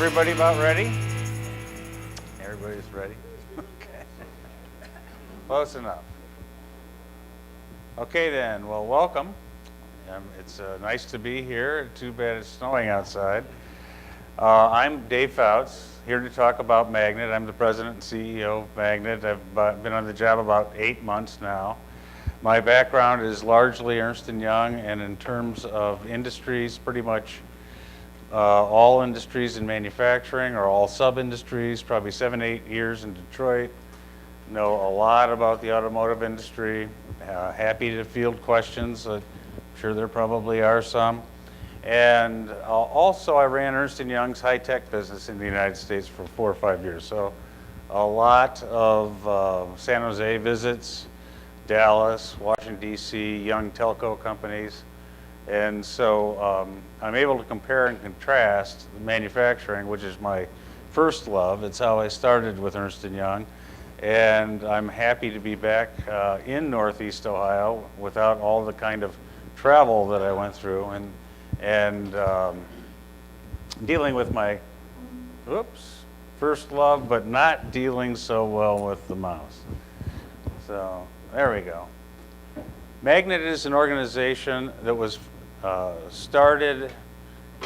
Everybody about ready? Everybody's ready? Okay. Close enough. Okay then, well, welcome. It's nice to be here. Too bad it's snowing outside. I'm Dave Fouts, here to talk about Magnet. I'm the president and CEO of Magnet. I've been on the job about 8 months now. My background is largely Ernst & Young, and in terms of industries, pretty much all industries in manufacturing or all sub-industries, probably 7-8 years in Detroit. Know a lot about the automotive industry. Happy to field questions. I'm sure there probably are some. And also I ran Ernst & Young's high-tech business in the United States for 4 or 5 years. So a lot of San Jose visits, Dallas, Washington, D.C., young telco companies. And so I'm able to compare and contrast manufacturing, which is my first love. It's how I started with Ernst & Young. And I'm happy to be back in Northeast Ohio without all the kind of travel that I went through and dealing with my, first love, but not dealing so well with the mouse. So there we go. Magnet is an organization that was started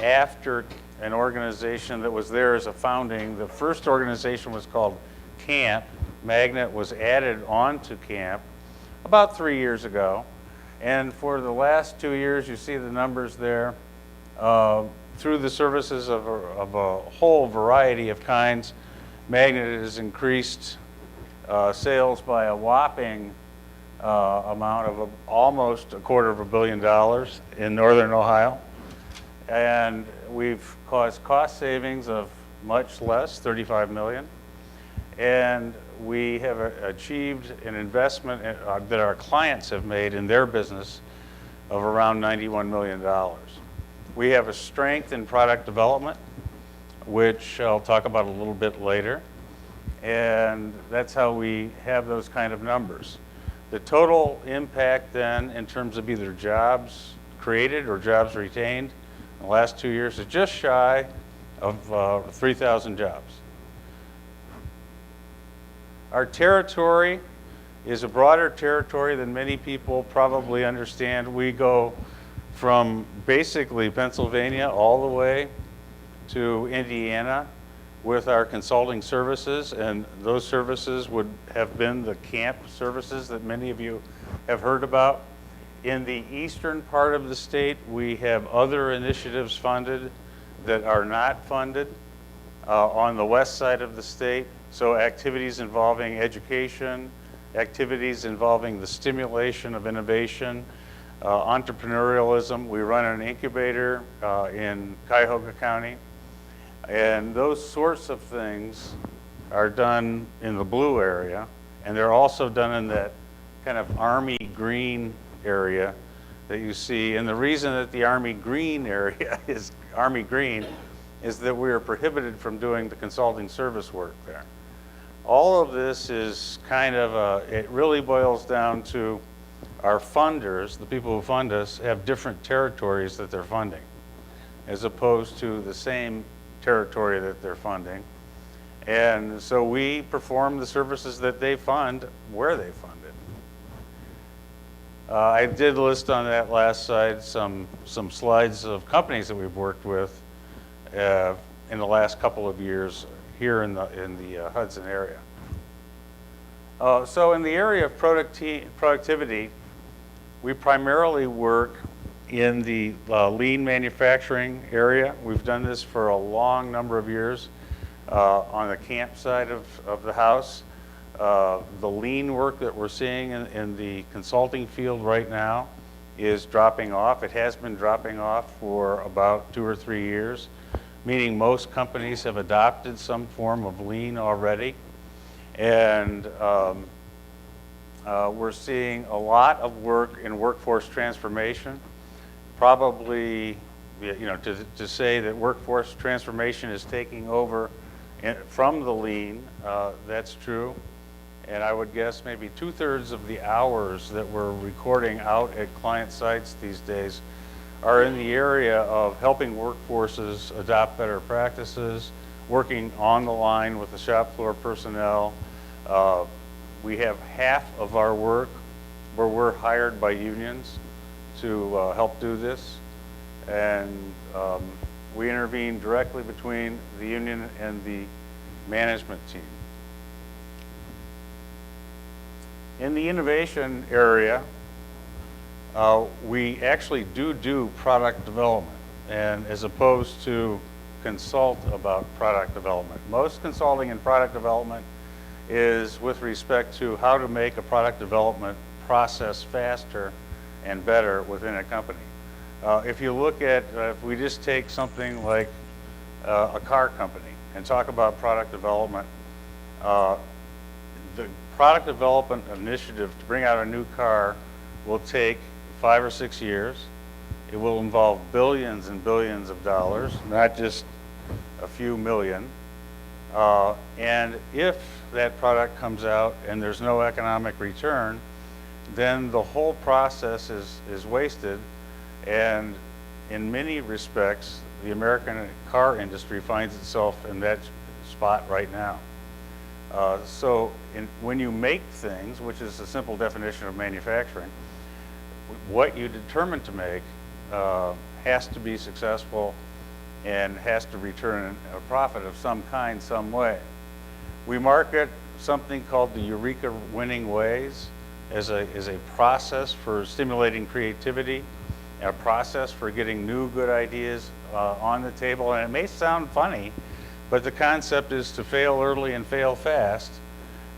after an organization that was there as a founding. The first organization was called CAMP. Magnet was added onto CAMP about 3 years ago. And for the last 2 years, you see the numbers there, through the services of a whole variety of kinds, Magnet has increased sales by a whopping amount of almost $250 million in Northern Ohio. And we've caused cost savings of much less, $35 million. And we have achieved an investment that our clients have made in their business of around $91 million. We have a strength in product development, which I'll talk about a little bit later. And that's how we have those kind of numbers. The total impact then in terms of either jobs created or jobs retained in the last 2 years is just shy of 3,000 jobs. Our territory is a broader territory than many people probably understand. We go from basically Pennsylvania all the way to Indiana with our consulting services, and those services would have been the CAMP services that many of you have heard about. In the eastern part of the state, we have other initiatives funded that are not funded on the west side of the state. So activities involving education, activities involving the stimulation of innovation, entrepreneurialism. We run an incubator in Cuyahoga County. And those sorts of things are done in the blue area, and they're also done in that kind of army green area that you see. And the reason that the army green area is army green is that we are prohibited from doing the consulting service work there. All of this is kind of it really boils down to our funders, the people who fund us, have different territories that they're funding, as opposed to the same territory that they're funding. And so we perform the services that they fund where they fund it. I did list on that last slide some slides of companies that we've worked with in the last couple of years here in the Hudson area. So in the area of productivity, we primarily work in the lean manufacturing area. We've done this for a long number of years on the CAMP side of the house. The lean work that we're seeing in the consulting field right now is dropping off. It has been dropping off for about 2 or 3 years, meaning most companies have adopted some form of lean already. And we're seeing a lot of work in workforce transformation. Probably, to say that workforce transformation is taking over from the lean, that's true. And I would guess maybe 2/3 of the hours that we're recording out at client sites these days are in the area of helping workforces adopt better practices, working on the line with the shop floor personnel. We have half of our work where we're hired by unions to help do this. And we intervene directly between the union and the management team. In the innovation area, we actually do product development, and as opposed to consult about product development. Most consulting in product development is with respect to how to make a product development process faster and better within a company. If you look at, if we just take something like a car company and talk about product development, the product development initiative to bring out a new car will take 5 or 6 years. It will involve billions and billions of dollars, not just a few million. And if that product comes out and there's no economic return, then the whole process is wasted. And in many respects, the American car industry finds itself in that spot right now. So when you make things, which is a simple definition of manufacturing, what you determine to make has to be successful and has to return a profit of some kind, some way. We market something called the Eureka Winning Ways as a process for stimulating creativity, a process for getting new good ideas on the table. And it may sound funny, but the concept is to fail early and fail fast.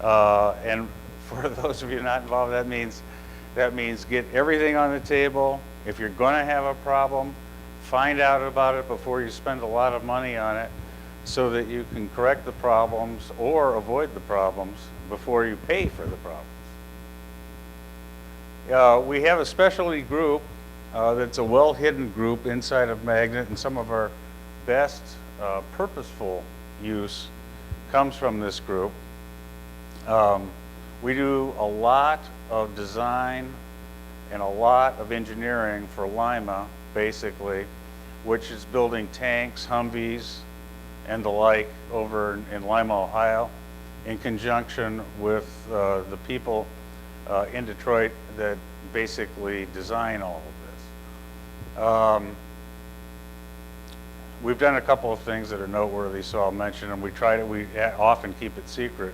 And for those of you not involved, that means get everything on the table. If you're going to have a problem, find out about it before you spend a lot of money on it, so that you can correct the problems or avoid the problems before you pay for the problems. We have a specialty group that's a well-hidden group inside of Magnet, and some of our best purposeful use comes from this group. We do a lot of design and a lot of engineering for Lima, basically, which is building tanks, Humvees, and the like over in Lima, Ohio, in conjunction with the people in Detroit that basically design all of this. We've done a couple of things that are noteworthy, so I'll mention them. We often keep it secret,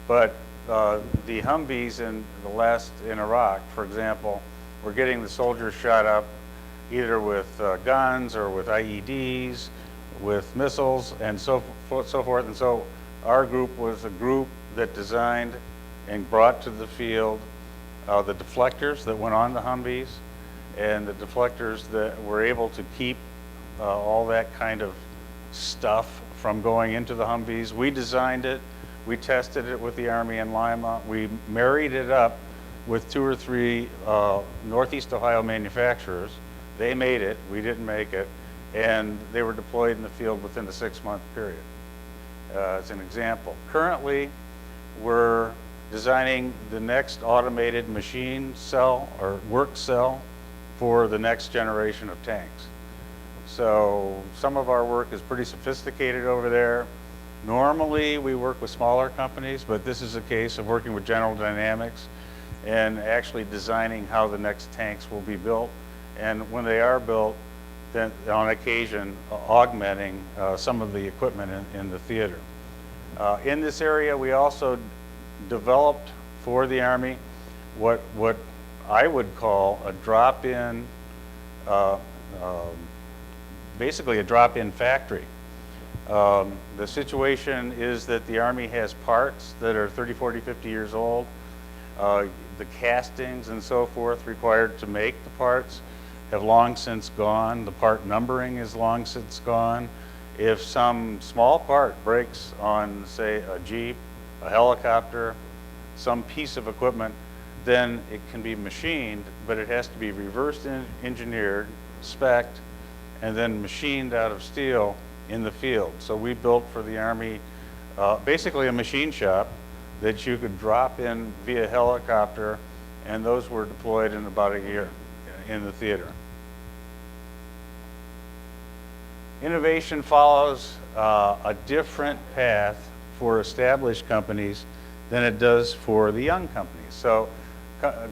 but the Humvees in Iraq, for example, we're getting the soldiers shot up either with guns or with IEDs, with missiles, and so forth. And so our group was a group that designed and brought to the field the deflectors that went on the Humvees, and the deflectors that were able to keep all that kind of stuff from going into the Humvees. We designed it. We tested it with the Army in Lima. We married it up with 2 or 3 Northeast Ohio manufacturers. They made it. We didn't make it. And they were deployed in the field within a 6-month period. As an example. Currently, we're designing the next automated machine cell or work cell for the next generation of tanks. So some of our work is pretty sophisticated over there. Normally, we work with smaller companies, but this is a case of working with General Dynamics and actually designing how the next tanks will be built. And when they are built, then on occasion, augmenting some of the equipment in the theater. In this area, we also developed for the Army what I would call a drop-in, basically a drop-in factory. The situation is that the Army has parts that are 30, 40, 50 years old. The castings and so forth required to make the parts have long since gone. The part numbering is long since gone. If some small part breaks on, say, a Jeep, a helicopter, some piece of equipment, then it can be machined, but it has to be reverse engineered, spec'd, and then machined out of steel in the field. So we built for the Army basically a machine shop that you could drop in via helicopter, and those were deployed in about a year in the theater. Innovation follows a different path for established companies than it does for the young companies. So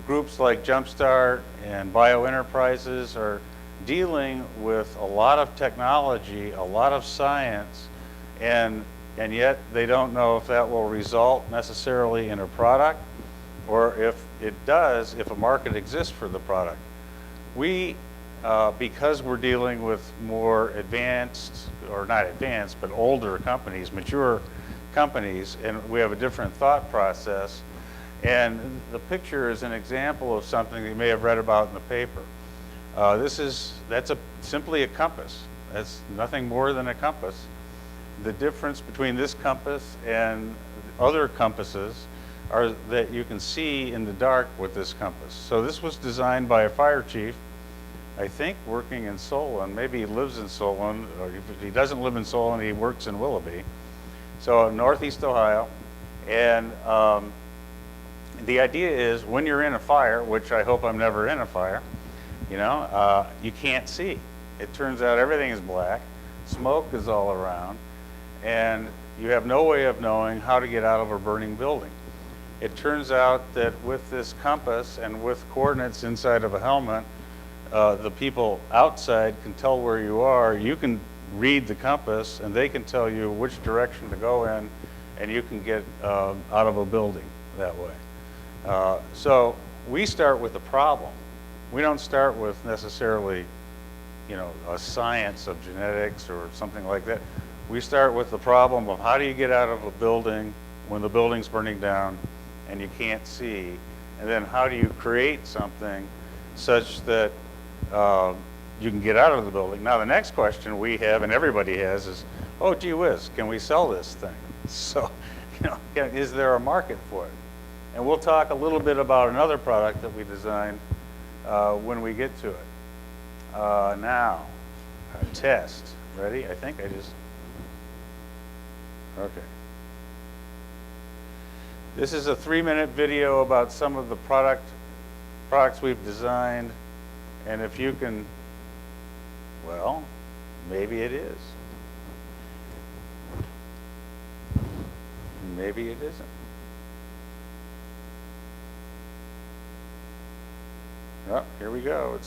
groups like Jumpstart and Bio Enterprises are dealing with a lot of technology, a lot of science, and yet they don't know if that will result necessarily in a product, or if it does, if a market exists for the product. We, because we're dealing with more advanced, or not advanced, but older companies, mature companies, and we have a different thought process. And the picture is an example of something that you may have read about in the paper. That's simply a compass. That's nothing more than a compass. The difference between this compass and other compasses are that you can see in the dark with this compass. So this was designed by a fire chief, I think working in Solon. Maybe he lives in Solon, or if he doesn't live in Solon, he works in Willoughby. So Northeast Ohio. And the idea is when you're in a fire, which I hope I'm never in a fire, you can't see. It turns out everything is black, smoke is all around, and you have no way of knowing how to get out of a burning building. It turns out that with this compass and with coordinates inside of a helmet, the people outside can tell where you are. You can read the compass, and they can tell you which direction to go in, and you can get out of a building that way. So we start with the problem. We don't start with necessarily, a science of genetics or something like that. We start with the problem of how do you get out of a building when the building's burning down and you can't see, and then how do you create something such that you can get out of the building. Now the next question we have, and everybody has, is, oh gee whiz, can we sell this thing? So, is there a market for it? And we'll talk a little bit about another product that we designed when we get to it. Now, a test. Ready? I think I just, okay. This is a 3-minute video about some of the products we've designed, and if you can, well, maybe it is. Maybe it isn't. Oh, here we go.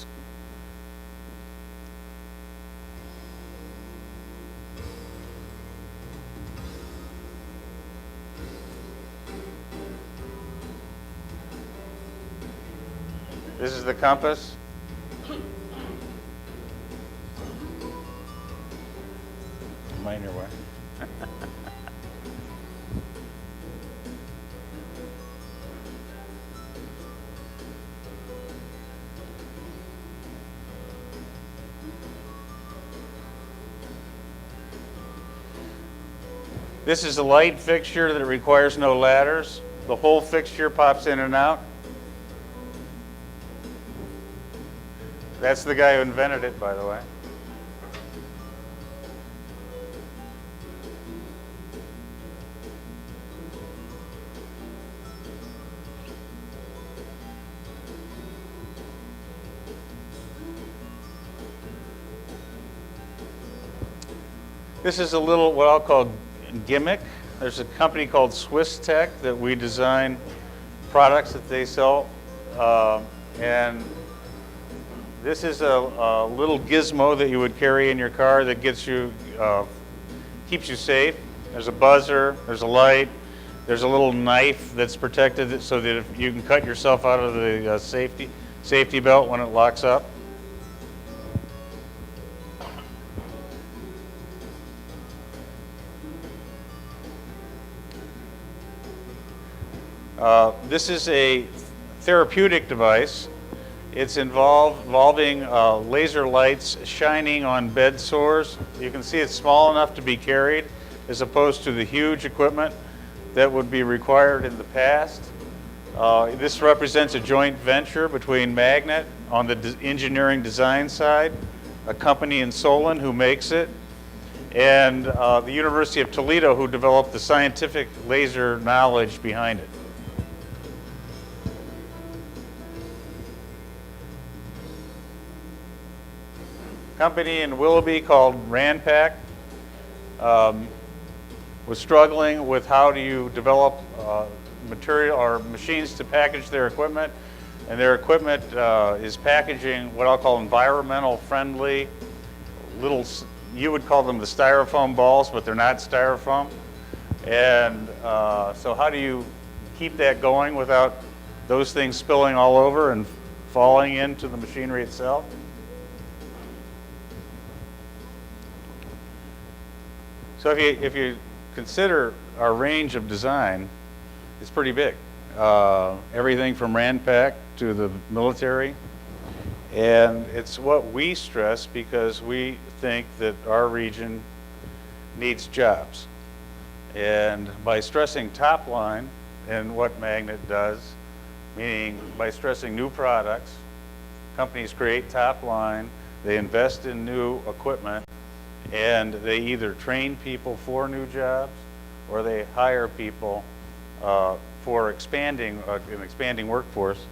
This is the compass. Am I in your way? This is a light fixture that requires no ladders. The whole fixture pops in and out. That's the guy who invented it, by the way. This is a little, what I'll call gimmick. There's a company called Swiss Tech that we design products that they sell. And this is a little gizmo that you would carry in your car that gets you, keeps you safe. There's a buzzer, there's a light, there's a little knife that's protected so that if you can cut yourself out of the safety belt when it locks up. This is a therapeutic device. It's involving laser lights shining on bed sores. You can see it's small enough to be carried as opposed to the huge equipment that would be required in the past. This represents a joint venture between Magnet on the engineering design side, a company in Solon who makes it, and the University of Toledo who developed the scientific laser knowledge behind it. Company in Willoughby called Ranpak. was struggling with how do you develop material or machines to package their equipment. And their equipment is packaging what I'll call environmental friendly little, you would call them the styrofoam balls, but they're not styrofoam. And so how do you keep that going without those things spilling all over and falling into the machinery itself? So if you consider our range of design, it's pretty big. Everything from Ranpak to the military. And it's what we stress because we think that our region needs jobs. And by stressing top line and what Magnet does, meaning by stressing new products, companies create top line, they invest in new equipment, and they either train people for new jobs or they hire people for expanding an expanding workforce.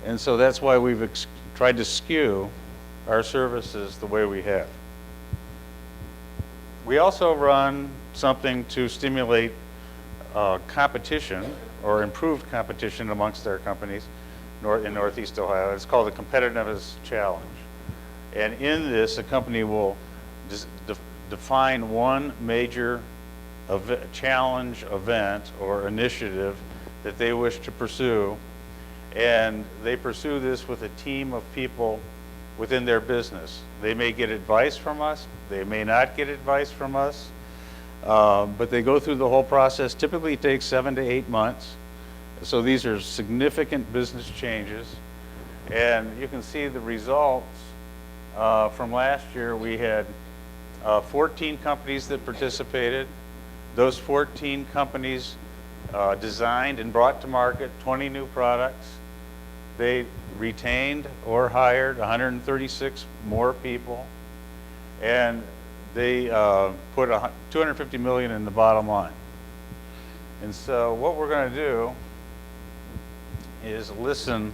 And so that's why we've tried to skew our services the way we have. We also run something to stimulate competition or improved competition amongst our companies in Northeast Ohio. It's called the Competitiveness Challenge. And in this, a company will define one major challenge, event, or initiative that they wish to pursue. And they pursue this with a team of people within their business. They may get advice from us, they may not get advice from us, but they go through the whole process. Typically it takes 7 to 8 months. So these are significant business changes. And you can see the results from last year. We had 14 companies that participated. Those 14 companies designed and brought to market 20 new products. They retained or hired 136 more people, and they put $250 million in the bottom line. And so what we're going to do is listen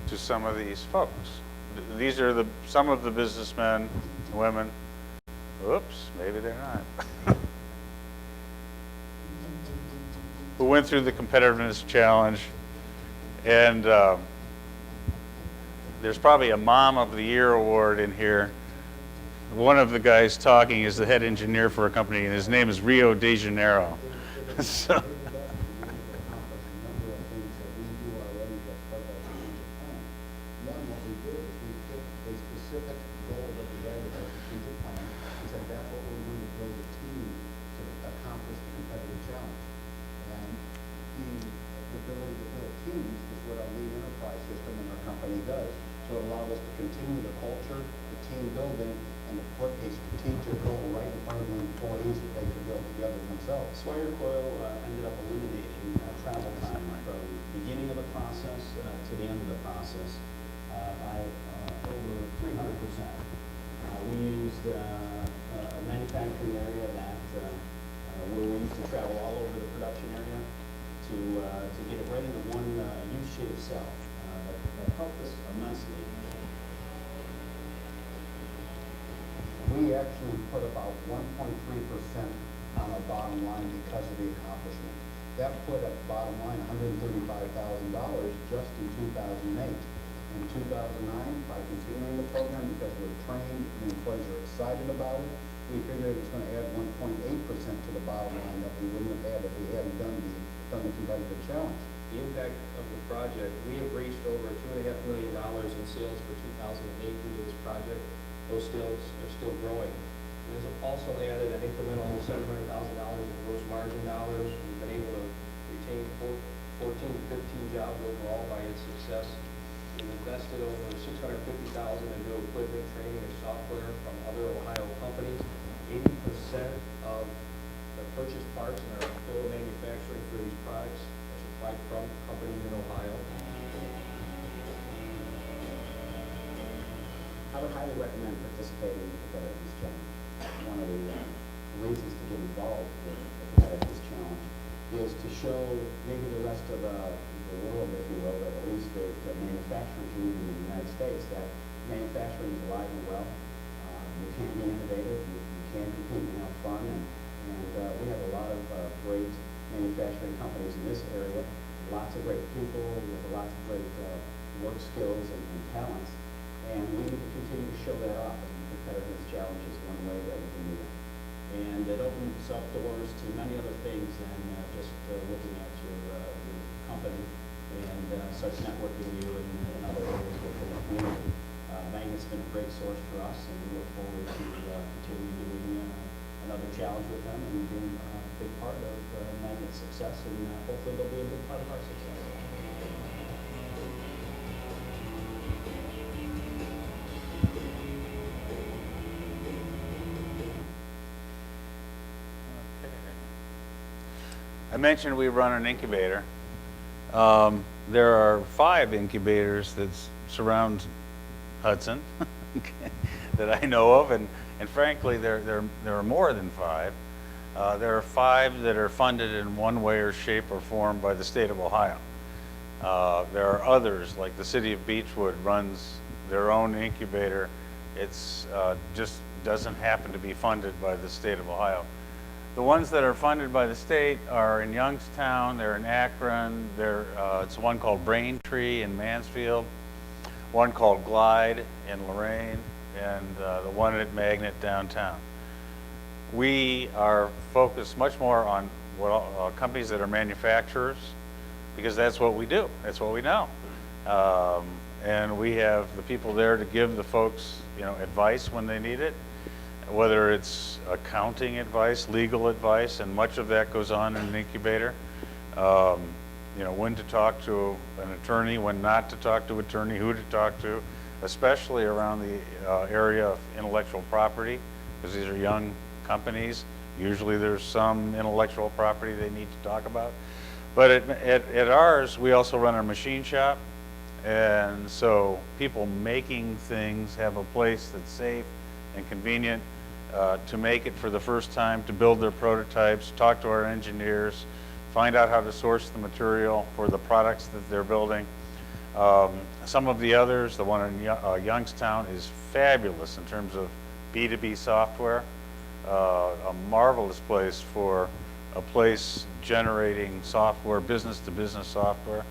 to some of these folks. These are some of the businessmen, women. Oops, maybe they're not. Who went through the Competitiveness Challenge. And there's probably a Mom of the Year award in here. One of the guys talking is the head engineer for a company, and his name is Rio de Janeiro. So. We actually put about 1.3% on our bottom line because of the accomplishment. That put at bottom line $135,000 just in 2008. In 2009, by continuing the program, because we're trained and employees are excited about it, we figured it was going to add 1.8% to the bottom line that we wouldn't have had if we hadn't done the competitive challenge. The impact of the project, we have reached over $2.5 million in sales for 2008 due to this project. Those sales are still growing. It has also added an incremental $700,000 in gross margin dollars. We've been able to retain 14 to 15 jobs overall by its success. We've invested over $650,000 in new equipment, training, and software from other Ohio companies. 80% of the purchased parts and our total manufacturing for these products are supplied from companies in Ohio. I would highly recommend participating in the Competitiveness Challenge. One of the reasons to get involved with the Competitiveness Challenge is to show maybe the rest of the world, if you will, or at least the manufacturing community in the United States, that manufacturing is alive and well. We can be innovative. can compete and have fun. And we have a lot of great manufacturing companies in this area, lots of great people with lots of great work skills and talents. And we need to continue to show that off as we compare against challenges one way that we can do that. And it opens up doors to many other things than just looking at your company and such networking you in other areas within the community. Magnet's been a great source for us, and we look forward to continuing doing another challenge with them and being a big part of Magnet's success, and hopefully they'll be a big part of our success. I mentioned we run an incubator. There are 5 incubators that surround Hudson that I know of, and frankly, there are more than 5. There are 5 that are funded in one way or shape or form by the state of Ohio. There are others, like the city of Beechwood runs their own incubator. It's just doesn't happen to be funded by the state of Ohio. The ones that are funded by the state are in Youngstown, they're in Akron, it's one called Braintree in Mansfield, one called Glide in Lorraine, and the one at Magnet downtown. We are focused much more on companies that are manufacturers, because that's what we do, that's what we know. And we have the people there to give the folks, advice when they need it, whether it's accounting advice, legal advice, and much of that goes on in an incubator. When to talk to an attorney, when not to talk to an attorney, who to talk to, especially around the area of intellectual property, because these are young companies. Usually there's some intellectual property they need to talk about. But at ours, we also run our machine shop. And so people making things have a place that's safe and convenient to make it for the first time, to build their prototypes, talk to our engineers, find out how to source the material for the products that they're building. Some of the others, the one in Youngstown is fabulous in terms of B2B software, a marvelous place for a place generating software, business-to-business software.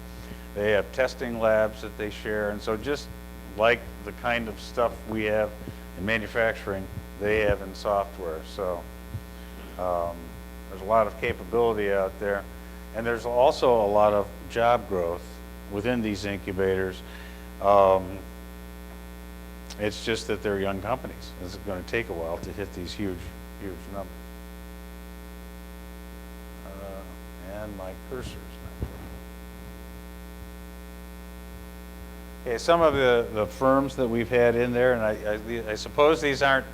They have testing labs that they share, and so just like the kind of stuff we have in manufacturing, they have in software. So there's a lot of capability out there, and there's also a lot of job growth within these incubators. It's just that they're young companies. It's going to take a while to hit these huge numbers. And my cursor's not. Okay, some of the firms that we've had in there, and I suppose these aren't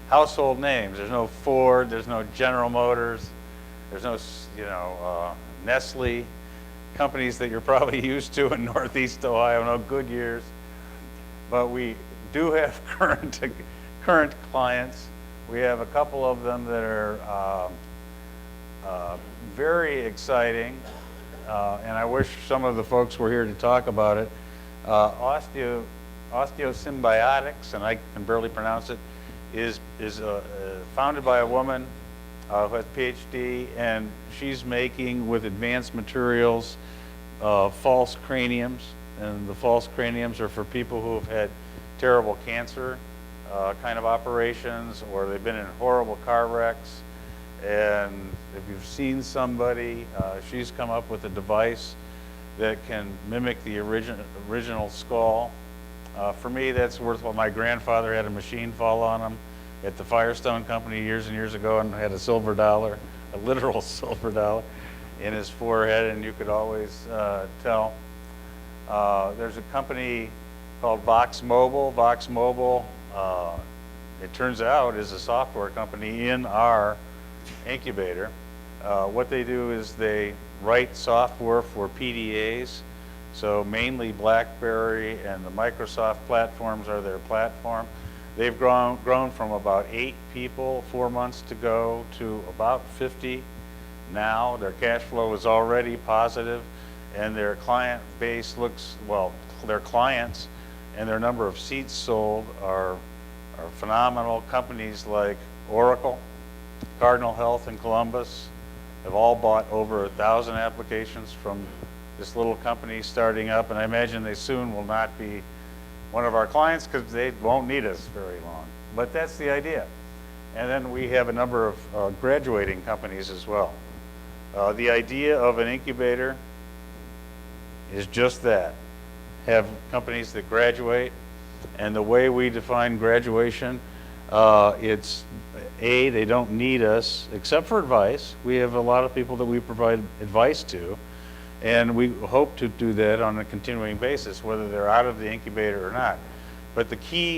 household names. There's no Ford, there's no General Motors, there's no, Nestle, companies that you're probably used to in Northeast Ohio, no Goodyears. But we do have current clients. We have a couple of them that are very exciting, and I wish some of the folks were here to talk about it. Osteosymbiotics, and I can barely pronounce it, is founded by a woman who has a PhD, and she's making with advanced materials false craniums, and the false craniums are for people who have had terrible cancer kind of operations, or they've been in horrible car wrecks. And if you've seen somebody, she's come up with a device that can mimic the original skull. For me, that's worthwhile. My grandfather had a machine fall on him at the Firestone Company years and years ago, and had a silver dollar, a literal silver dollar, in his forehead, and you could always tell. There's a company called Vox Mobile. Vox Mobile, it turns out, is a software company in our incubator. What they do is they write software for PDAs, so mainly BlackBerry and the Microsoft platforms are their platform. They've grown from about 8 people 4 months ago to about 50 now. Their cash flow is already positive, and their client base looks, well, their clients and their number of seats sold are phenomenal. Companies like Oracle, Cardinal Health in Columbus have all bought over 1,000 applications from this little company starting up, and I imagine they soon will not be one of our clients because they won't need us very long. But that's the idea. And then we have a number of graduating companies as well. The idea of an incubator is just that. Have companies that graduate, and the way we define graduation, it's they don't need us except for advice. We have a lot of people that we provide advice to, and we hope to do that on a continuing basis, whether they're out of the incubator or not. But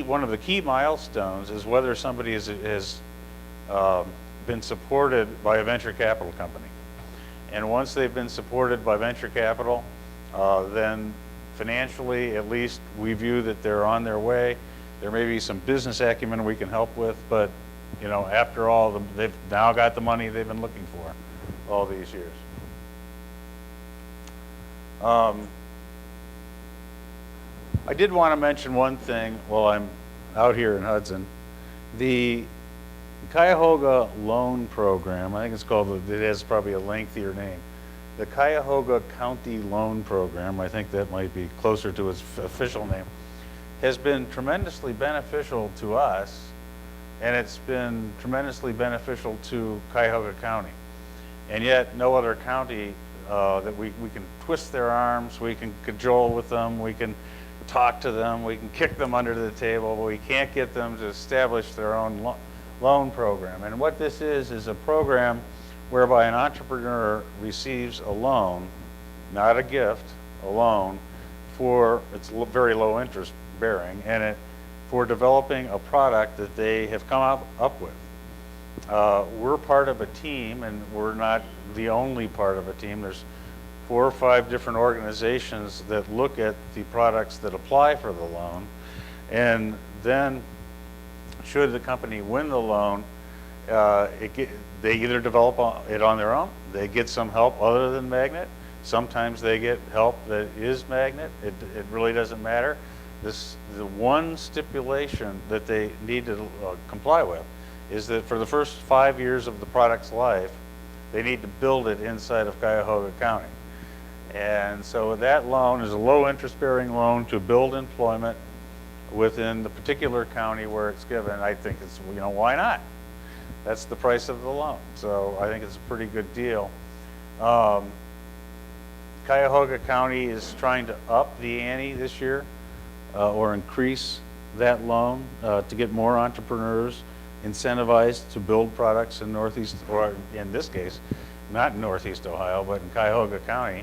one of the key milestones is whether somebody has been supported by a venture capital company. And once they've been supported by venture capital, then financially, at least, we view that they're on their way. There may be some business acumen we can help with, but you know, after all, they've now got the money they've been looking for all these years. I did want to mention one thing while I'm out here in Hudson. The Cuyahoga Loan Program, I think it's called, it has probably a lengthier name. The Cuyahoga County Loan Program, I think that might be closer to its official name, has been tremendously beneficial to us, and it's been tremendously beneficial to Cuyahoga County. And yet no other county that we can twist their arms, we can cajole with them, we can talk to them, we can kick them under the table, but we can't get them to establish their own loan program. And what this is a program whereby an entrepreneur receives a loan, not a gift, a loan, for it's very low interest bearing, and for developing a product that they have come up with. We're part of a team, and we're not the only part of a team. There's 4 or 5 different organizations that look at the products that apply for the loan, and then should the company win the loan, they either develop it on their own, they get some help other than Magnet, sometimes they get help that is Magnet, it really doesn't matter. The one stipulation that they need to comply with is that for the first 5 years of the product's life, they need to build it inside of Cuyahoga County. And so that loan is a low interest bearing loan to build employment within the particular county where it's given. I think it's, you know, why not? That's the price of the loan. So I think it's a pretty good deal. Cuyahoga County is trying to up the ante this year or increase that loan to get more entrepreneurs incentivized to build products in Northeast, or in this case, not in Northeast Ohio, but in Cuyahoga County.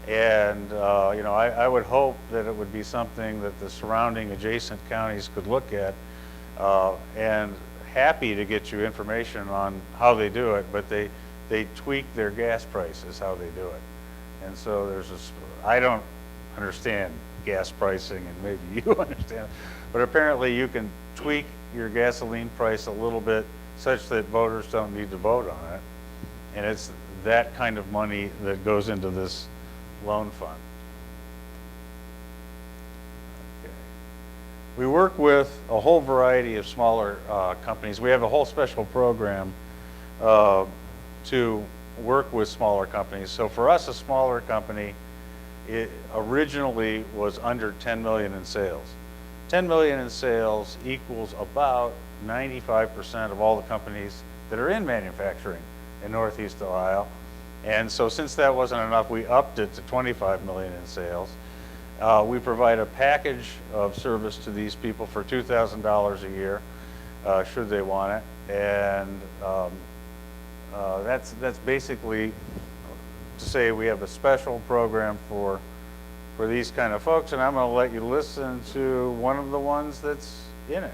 And you know, I would hope that it would be something that the surrounding adjacent counties could look at, and happy to get you information on how they do it, but they tweak their gas prices how they do it. And so there's this, I don't understand gas pricing, and maybe you understand, but apparently you can tweak your gasoline price a little bit such that voters don't need to vote on it. And it's that kind of money that goes into this loan fund. Okay. We work with a whole variety of smaller companies. We have a whole special program to work with smaller companies. So for us, a smaller company, it originally was under 10 million in sales. 10 million in sales equals about 95% of all the companies that are in manufacturing in Northeast Ohio. And so since that wasn't enough, we upped it to 25 million in sales. We provide a package of service to these people for $2,000 a year, should they want it. And that's basically to say we have a special program for these kind of folks, and I'm going to let you listen to one of the ones that's in it.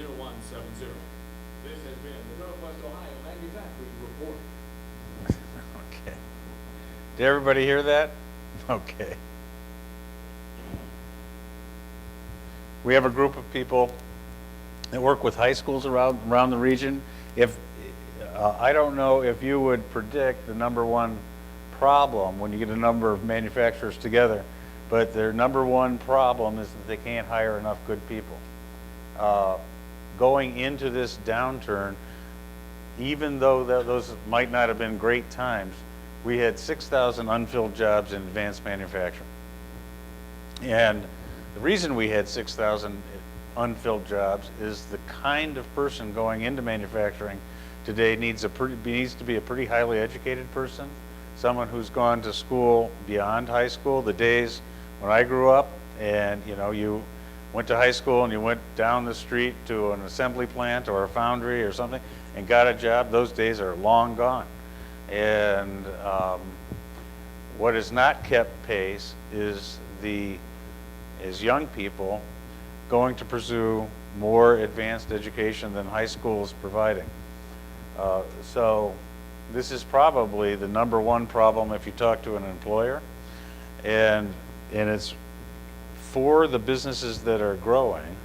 0170. This has been the Northwest Ohio Manufacturing Report. Okay. Did everybody hear that? Okay. We have a group of people that work with high schools around the region. If I don't know if you would predict the number one problem when you get a number of manufacturers together, but their number one problem is that they can't hire enough good people. Going into this downturn, even though those might not have been great times, we had 6,000 unfilled jobs in advanced manufacturing. And the reason we had 6,000 unfilled jobs is the kind of person going into manufacturing today needs to be a pretty highly educated person, someone who's gone to school beyond high school. The days when I grew up and you went to high school and you went down the street to an assembly plant or a foundry or something and got a job, those days are long gone. And what has not kept pace is young people going to pursue more advanced education than high school is providing. So this is probably the number one problem if you talk to an employer, and it's for the businesses that are growing.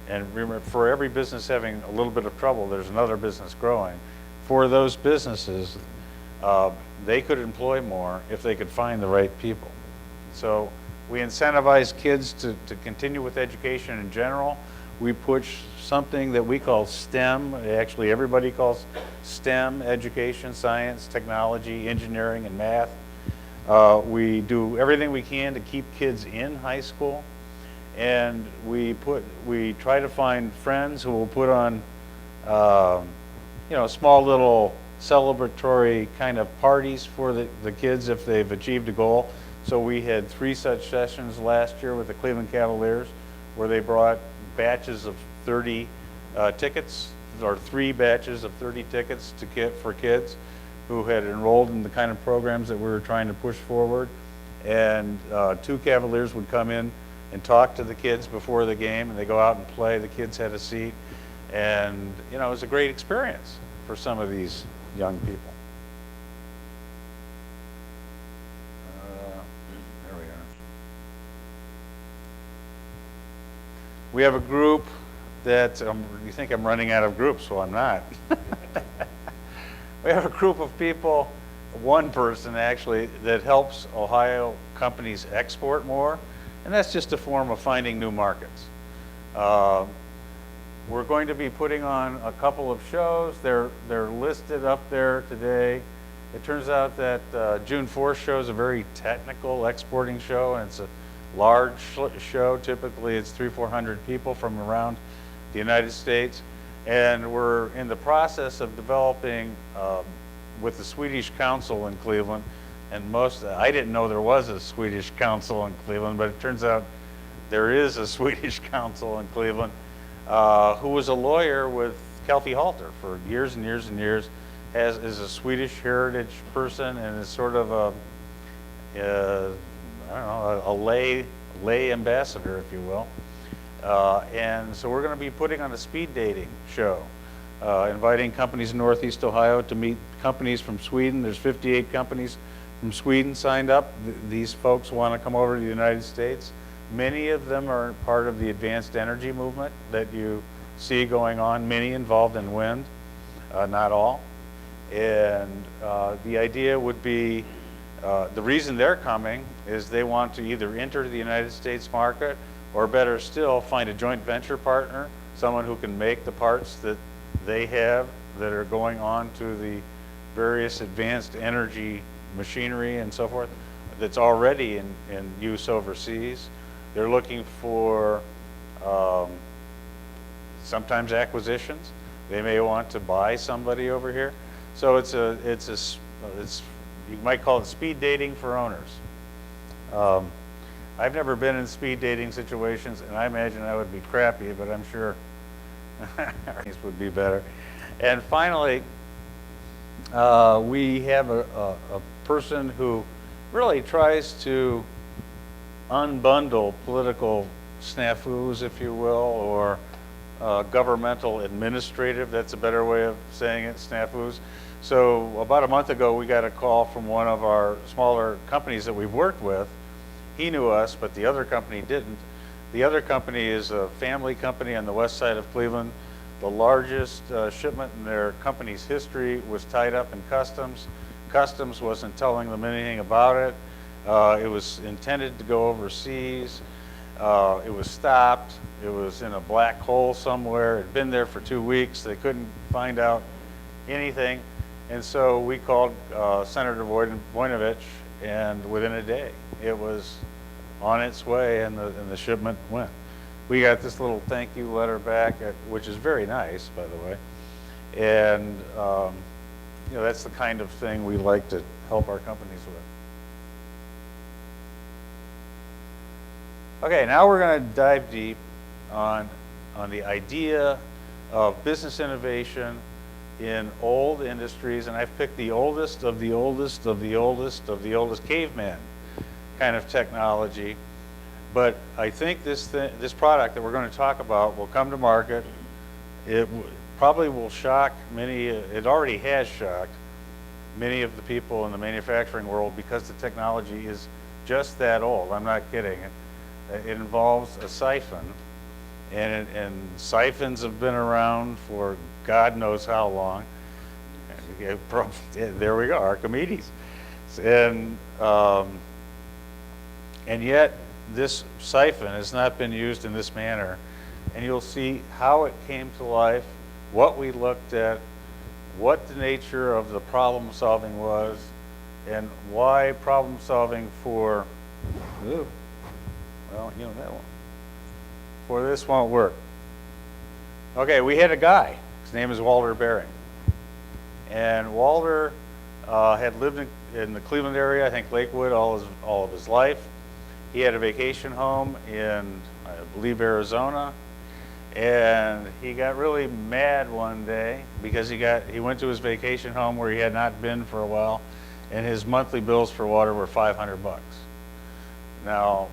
And remember, for every business having a little bit of trouble, there's another business growing. For those businesses, they could employ more if they could find the right people. So we incentivize kids to continue with education in general. We push something that we call STEM. Actually, everybody calls STEM education: science, technology, engineering, and math. We do everything we can to keep kids in high school, and we try to find friends who will put on, small little celebratory kind of parties for the kids if they've achieved a goal. So we had 3 such sessions last year with the Cleveland Cavaliers, where they brought batches of 30 tickets, or 3 batches of 30 tickets for kids who had enrolled in the kind of programs that we were trying to push forward. And 2 Cavaliers would come in and talk to the kids before the game, and they go out and play. The kids had a seat, and it was a great experience for some of these young people. There we are. We have a group that, you think I'm running out of groups, well, I'm not. We have a group of people, one person actually, that helps Ohio companies export more, and that's just a form of finding new markets. We're going to be putting on a couple of shows. They're listed up there today. It turns out that June 4th show is a very technical exporting show, and it's a large show. Typically, it's 300-400 people from around the United States. And we're in the process of developing with the Swedish Council in Cleveland. And I didn't know there was a Swedish Council in Cleveland, but it turns out there is a Swedish Council in Cleveland, who was a lawyer with Kelty Halter for years and years and years, is a Swedish heritage person, and is sort of a lay ambassador, if you will. And so we're going to be putting on a speed dating show, inviting companies in Northeast Ohio to meet companies from Sweden. There's 58 companies from Sweden signed up. These folks want to come over to the United States. Many of them are part of the advanced energy movement that you see going on, many involved in wind, not all. And the idea would be, the reason they're coming is they want to either enter the United States market, or better still, find a joint venture partner, someone who can make the parts that they have that are going on to the various advanced energy machinery and so forth that's already in use overseas. They're looking for sometimes acquisitions. They may want to buy somebody over here. So it's you might call it speed dating for owners. I've never been in speed dating situations, and I imagine I would be crappy, but I'm sure these would be better. And finally, we have a person who really tries to unbundle political snafus, if you will, or governmental administrative, that's a better way of saying it, snafus. So about a month ago, we got a call from one of our smaller companies that we've worked with. He knew us, but the other company didn't. The other company is a family company on the west side of Cleveland. The largest shipment in their company's history was tied up in customs. Customs wasn't telling them anything about it. It was intended to go overseas. It was stopped. It was in a black hole somewhere. It had been there for 2 weeks. They couldn't find out anything. And so we called Senator Voinovich, and within a day, it was on its way, and the shipment went. We got this little thank you letter back, which is very nice, by the way. And that's the kind of thing we like to help our companies with. Okay, now we're going to dive deep on the idea of business innovation in old industries, and I've picked the oldest of the oldest of the oldest of the oldest caveman kind of technology. But I think this product that we're going to talk about will come to market. It probably will shock many, it already has shocked many of the people in the manufacturing world because the technology is just that old. I'm not kidding. It involves a siphon, and siphons have been around for God knows how long. There we go, Archimedes. And yet this siphon has not been used in this manner, and you'll see how it came to life, what we looked at, what the nature of the problem solving was, and why problem solving for, well, you know that one, for this won't work. Okay, we had a guy, his name is Walter Bering, and Walter had lived in the Cleveland area, I think Lakewood, all of his life. He had a vacation home in, I believe, Arizona, and he got really mad one day because he went to his vacation home where he had not been for a while, and his monthly bills for water were $500. Now,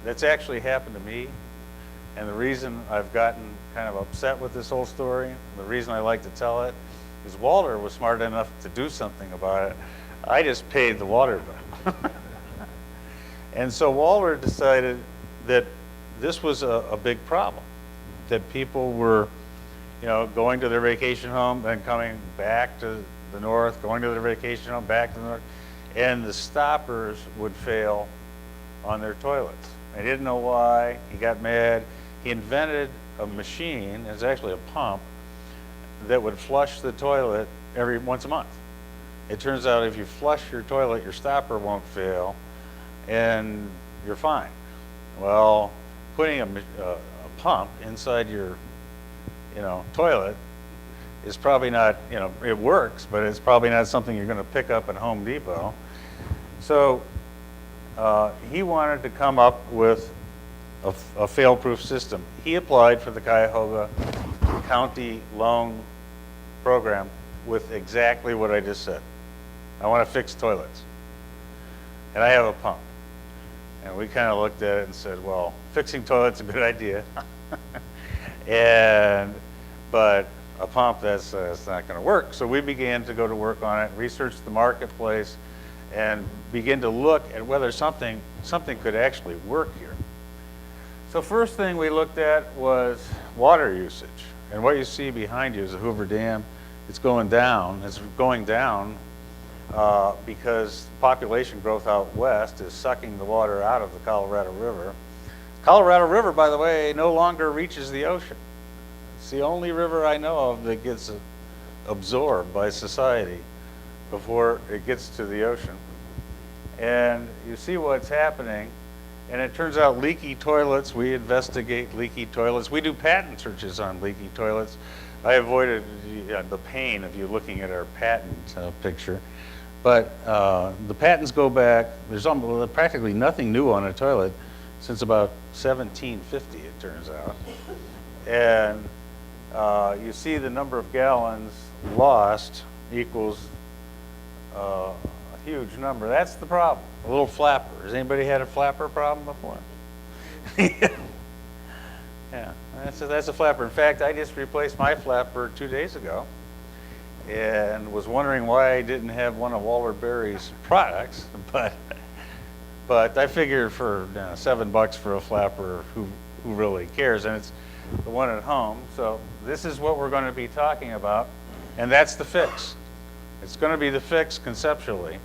that's actually happened to me, and the reason I've gotten kind of upset with this whole story, the reason I like to tell it, is Walter was smart enough to do something about it. I just paid the water bill. And so Walter decided that this was a big problem, that people were, going to their vacation home and coming back to the north, going to their vacation home, back to the north, and the stoppers would fail on their toilets. He didn't know why. He got mad. He invented a machine, it's actually a pump, that would flush the toilet once a month. It turns out if you flush your toilet, your stopper won't fail, and you're fine. Well, putting a pump inside your, toilet is probably not, it works, but it's probably not something you're going to pick up at Home Depot. So he wanted to come up with a fail-proof system. He applied for the Cuyahoga County Loan Program with exactly what I just said. I want to fix toilets, and I have a pump. And we kind of looked at it and said, well, fixing toilets is a good idea. But a pump, that's not going to work. So we began to go to work on it, research the marketplace, and begin to look at whether something could actually work here. So first thing we looked at was water usage. And what you see behind you is the Hoover Dam. It's going down. It's going down because population growth out west is sucking the water out of the Colorado River. Colorado River, by the way, no longer reaches the ocean. It's the only river I know of that gets absorbed by society before it gets to the ocean. And you see what's happening, and it turns out leaky toilets, we investigate leaky toilets. We do patent searches on leaky toilets. I avoided the pain of you looking at our patent picture. But the patents go back, there's practically nothing new on a toilet since about 1750, it turns out. And you see the number of gallons lost equals a huge number. That's the problem, a little flapper. Has anybody had a flapper problem before? Yeah, that's a flapper. In fact, I just replaced my flapper 2 days ago and was wondering why I didn't have one of Walter Berry's products, but I figured for $7 for a flapper, who really cares? And it's the one at home. So this is what we're going to be talking about, and that's the fix. It's going to be the fix conceptually.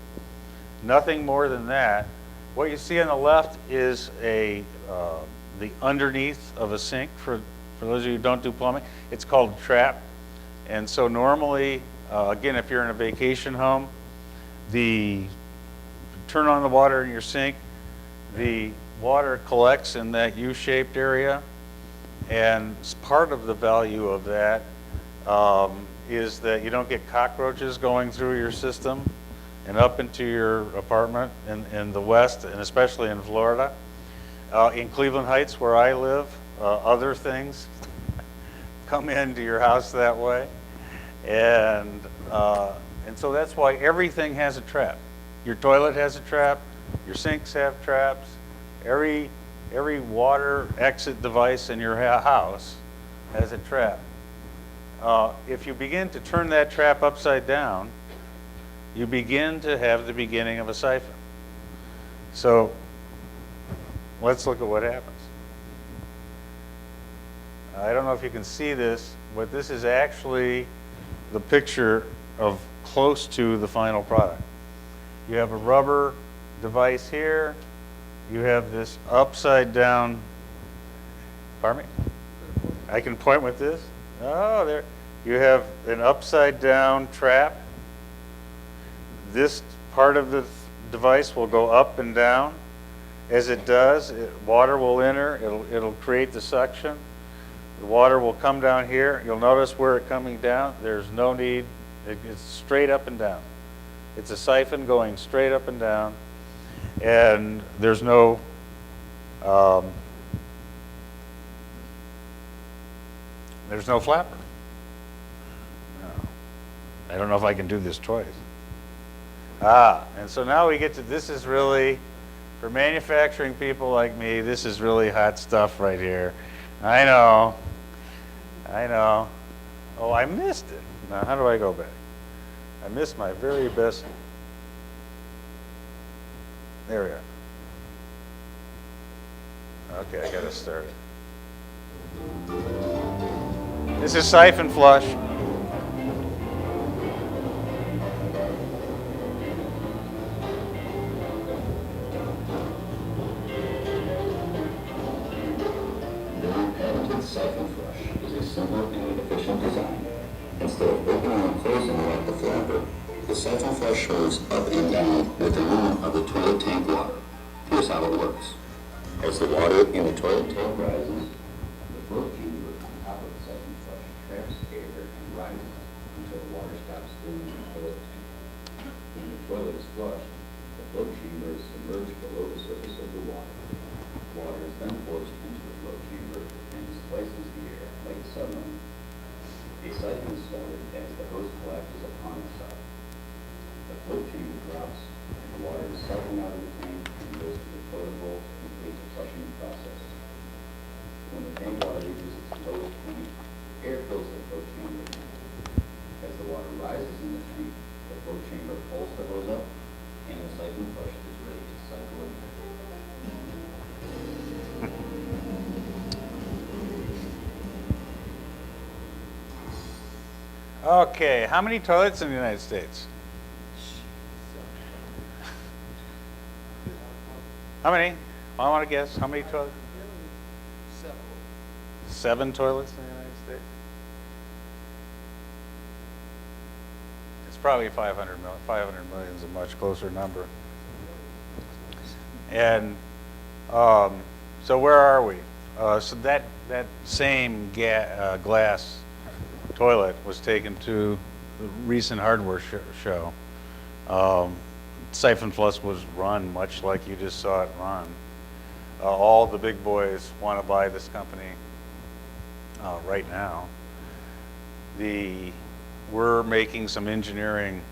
Nothing more than that. What you see on the left is the underneath of a sink. For those of you who don't do plumbing, it's called a trap. And so normally, again, if you're in a vacation home, turn on the water in your sink, the water collects in that U-shaped area, and part of the value of that is that you don't get cockroaches going through your system and up into your apartment in the West, and especially in Florida. In Cleveland Heights, where I live, other things come into your house that way. And so that's why everything has a trap. Your toilet has a trap, your sinks have traps, every water exit device in your house has a trap. If you begin to turn that trap upside down, you begin to have the beginning of a siphon. So let's look at what happens. I don't know if you can see this, but this is actually the picture of close to the final product. You have a rubber device here. You have this upside down, pardon me? I can point with this. Oh, there. You have an upside down trap. This part of the device will go up and down. As it does, water will enter. It'll create the suction. The water will come down here. You'll notice where it's coming down. There's no need. It's straight up and down. It's a siphon going straight up and down, and there's no flapper. No. I don't know if I can do this twice. And so now we get to, this is really, for manufacturing people like me, this is really hot stuff right here. I know. Oh, I missed it. Now, how do I go back? I missed my very best. There we are. Okay, I got to start it. This is siphon flush. Siphon flush is a simple and efficient design. Instead of opening and closing like the flapper, the siphon flush moves up and down with the movement of the toilet tank water. Here's how it works. As the water in the toilet tank rises, the float chamber on top of the siphon flush traps air and rises until the water stops filling the toilet tank. When the toilet is flushed, the float chamber is submerged below the surface of the water. Water is then forced into the float chamber and displaces the air like a submarine. A siphon is started as the hose collapses upon itself. The float chamber drops, and the water is siphoned out of the tank and goes to the toilet bowl to complete the flushing process. When the tank water reaches its lowest point, air fills the float chamber. As the water rises in the tank, the float chamber pulls the hose up, and the siphon flush is ready to cycle in. Okay, how many toilets in the United States? How many? I want to guess. How many toilets? 7 toilets in the United States? It's probably 500 million. 500 million is a much closer number. And so where are we? So that same glass toilet was taken to the recent hardware show. Siphon flush was run much like you just saw it run. All the big boys want to buy this company right now. We're making some engineering,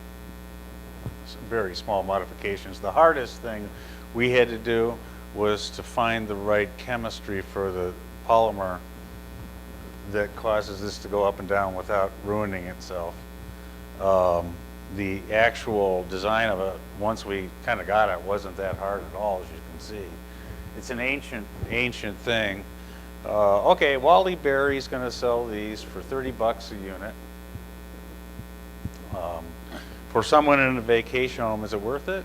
some very small modifications. The hardest thing we had to do was to find the right chemistry for the polymer that causes this to go up and down without ruining itself. The actual design of it, once we kind of got it, wasn't that hard at all, as you can see. It's an ancient thing. Okay, Wally Berry's going to sell these for $30 a unit. For someone in a vacation home, is it worth it?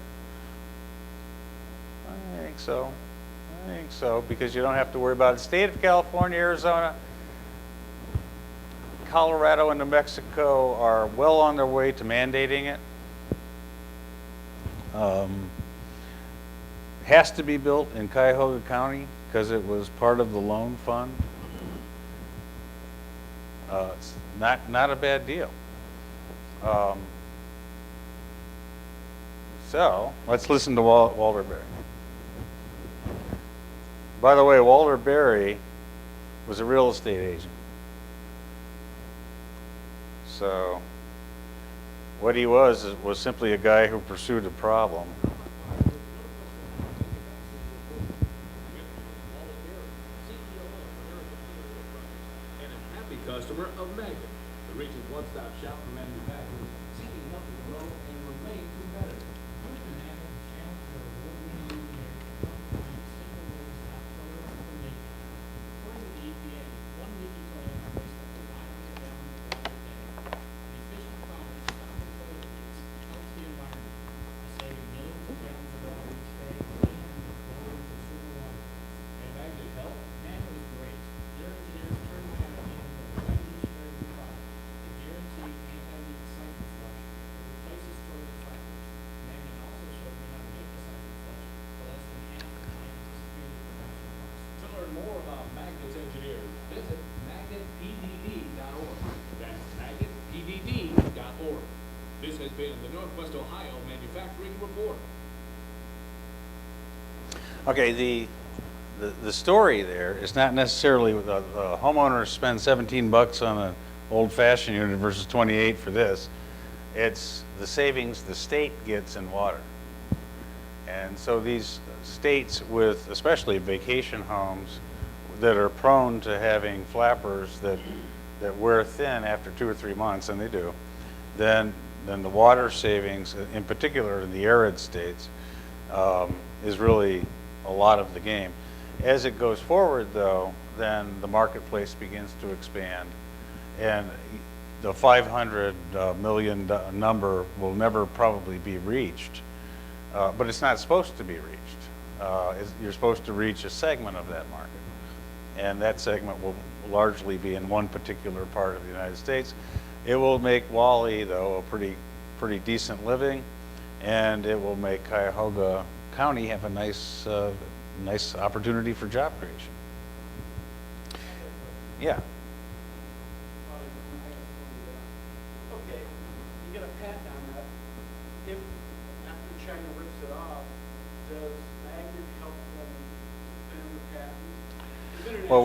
I think so. I think so, because you don't have to worry about it. State of California, Arizona, Colorado, and New Mexico are well on their way to mandating it. Has to be built in Cuyahoga County because it was part of the loan fund. It's not a bad deal. So let's listen to Walter Berry. By the way, Walter Berry was a real estate agent. So what he was simply a guy who pursued a problem. And a happy customer of Magnet, the region's one-stop shop for manufacturers, seeking help to grow and remain competitive. To learn more about Magnet's engineers, visit magnetpdd.org. That's magnetpdd.org. This has been the Northwest Ohio Manufacturing Report. Okay, the story there is not necessarily the homeowner spends $17 on an old-fashioned unit versus 28 for this. It's the savings the state gets in water. And so these states with especially vacation homes that are prone to having flappers that wear thin after 2 or 3 months, and they do, then the water savings, in particular in the arid states, is really a lot of the game. As it goes forward, though, then the marketplace begins to expand, and the 500 million number will never probably be reached, but it's not supposed to be reached. You're supposed to reach a segment of that market, and that segment will largely be in one particular part of the United States. It will make Wally, though, a pretty decent living, and it will make Cuyahoga County have a nice opportunity for job creation. Yeah. Okay, you get a patent on that. If, after China rips it off, does Magnet help them defend the patent? Well,